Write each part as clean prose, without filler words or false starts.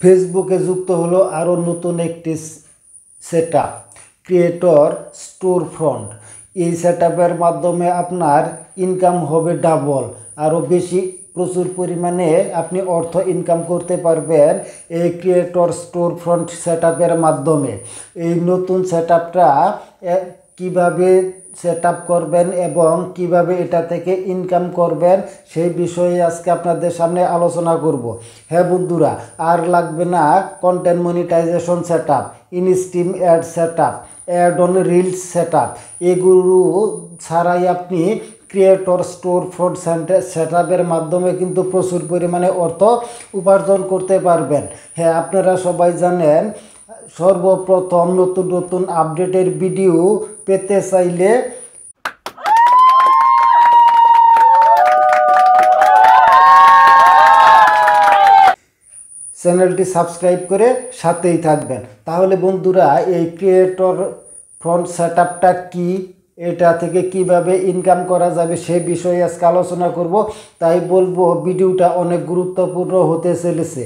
ফেসবুকে যুক্ত হলো আরও নতুন একটি সেটআপ, ক্রিয়েটর স্টোর ফ্রন্ট। এই সেটআপের মাধ্যমে আপনার ইনকাম হবে ডাবল, আরও বেশি প্রচুর পরিমাণে আপনি অর্থ ইনকাম করতে পারবেন এই ক্রিয়েটর স্টোর ফ্রন্ট সেটআপের মাধ্যমে। এই নতুন সেটআপটা কিভাবে সেটআপ করবেন এবং কিভাবে এটা থেকে ইনকাম করবেন সেই বিষয়ে আজকে আপনাদের সামনে আলোচনা করব। হ্যাঁ বন্ধুরা, আর লাগবে না content monetization setup, instream ad setup, ad on reels setup, এগুলো ছাড়াই আপনি ক্রিয়েটর স্টোর ফ্রন্ট সেটআপের মাধ্যমে কিন্তু প্রচুর পরিমাণে অর্থ উপার্জন করতে পারবেন। হ্যাঁ, আপনারা সবাই জানেন, সর্বপ্রথম নতুন নতুন আপডেটের ভিডিও পেতে চাইলে চ্যানেলটি সাবস্ক্রাইব করে সাথেই থাকবেন। তাহলে বন্ধুরা, এই ক্রিয়েটর ফ্রন্ট সেটআপটা কি, এটা থেকে কিভাবে ইনকাম করা যাবে সে বিষয়ে আজকে আলোচনা করব। তাই বলবো ভিডিওটা অনেক গুরুত্বপূর্ণ হতে চলেছে।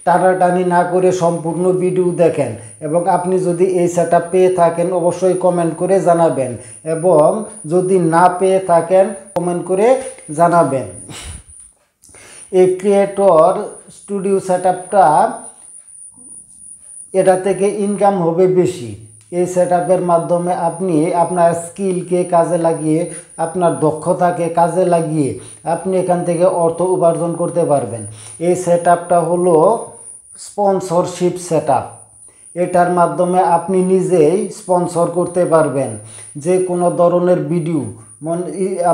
টানাটানি না করে সম্পূর্ণ ভিডিও দেখেন এবং আপনি যদি এই সেটআপ পেয়ে থাকেন অবশ্যই কমেন্ট করে জানাবেন, এবং যদি না পেয়ে থাকেন কমেন্ট করে জানাবেন। এই ক্রিয়েটর স্টুডিও সেটআপটা, এটা থেকে ইনকাম হবে বেশি। এই সেটআপের মাধ্যমে আপনি আপনার স্কিলকে কাজে লাগিয়ে, আপনার দক্ষতাকে কাজে লাগিয়ে আপনি এখান থেকে অর্থ উপার্জন করতে পারবেন। এই সেটআপটা হলো স্পন্সরশিপ সেটআপ। এটার মাধ্যমে আপনি নিজেই স্পন্সর করতে পারবেন যে কোনো ধরনের ভিডিও।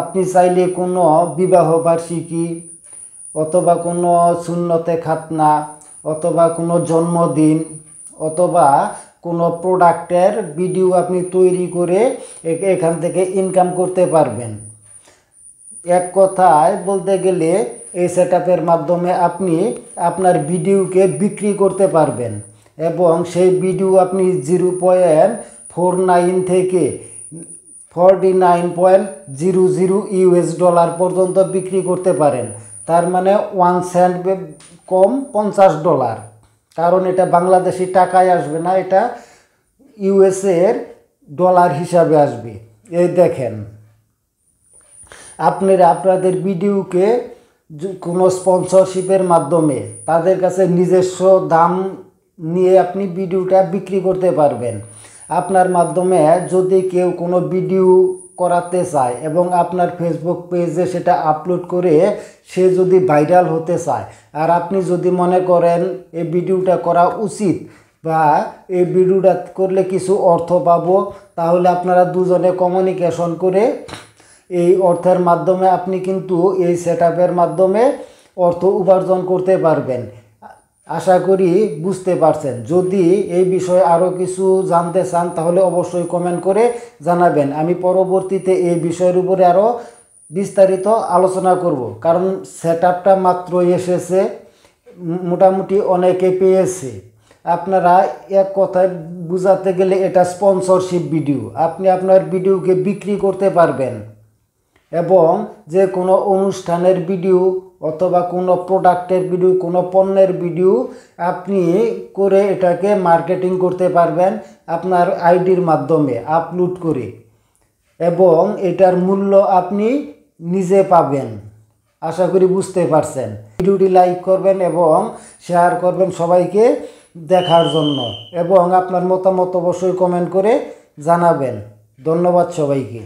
আপনি চাইলে কোনো বিবাহ বার্ষিকী অথবা কোনো সুন্নতে খাতনা অথবা কোনো জন্মদিন অথবা কোনো প্রোডাক্টের ভিডিও আপনি তৈরি করে এখান থেকে ইনকাম করতে পারবেন। এক কথায় বলতে গেলে এই সেটআপের মাধ্যমে আপনি আপনার ভিডিওকে বিক্রি করতে পারবেন এবং সেই ভিডিও আপনি 0.49 থেকে 49.00 ইউএস ডলার পর্যন্ত বিক্রি করতে পারেন। তার মানে 1 সেন্ট কম $50, কারণ এটা বাংলাদেশি টাকায় আসবে না, এটা ইউএসএর ডলার হিসাবে আসবে। এই দেখেন, আপনারা আপনাদের ভিডিওকে কোনো স্পন্সরশিপের মাধ্যমে তাদের কাছে নিজস্ব দাম নিয়ে আপনি ভিডিওটা বিক্রি করতে পারবেন। আপনার মাধ্যমে যদি কেউ কোনো ভিডিও করাতে চায় এবং আপনার ফেসবুক পেজে সেটা আপলোড করে সে যদি ভাইরাল হতে চায়, আর আপনি যদি মনে করেন এই ভিডিওটা করা উচিত বা এই ভিডিওটা করলে কিছু অর্থ পাবো, তাহলে আপনারা দুজনে কমিউনিকেশন করে এই অর্থের মাধ্যমে আপনি কিন্তু এই সেটআপের মাধ্যমে অর্থ উপার্জন করতে পারবেন। আশা করি বুঝতে পারছেন। যদি এই বিষয়ে আরও কিছু জানতে চান তাহলে অবশ্যই কমেন্ট করে জানাবেন। আমি পরবর্তীতে এই বিষয়ের উপরে আরও বিস্তারিত আলোচনা করব, কারণ সেটআপটা মাত্র এসেছে, মোটামুটি অনেকে পেয়েছে। আপনারা এক কথায় বুঝাতে গেলে এটা স্পন্সরশিপ ভিডিও। আপনি আপনার ভিডিওকে বিক্রি করতে পারবেন এবং যে কোনো অনুষ্ঠানের ভিডিও অথবা কোনো প্রোডাক্টের ভিডিও, কোনো পণ্যের ভিডিও আপনি করে এটাকে মার্কেটিং করতে পারবেন আপনার আইডির মাধ্যমে আপলোড করে, এবং এটার মূল্য আপনি নিজে পাবেন। আশা করি বুঝতে পারছেন। ভিডিওটি লাইক করবেন এবং শেয়ার করবেন সবাইকে দেখার জন্য, এবং আপনার মতামত অবশ্যই কমেন্ট করে জানাবেন। ধন্যবাদ সবাইকে।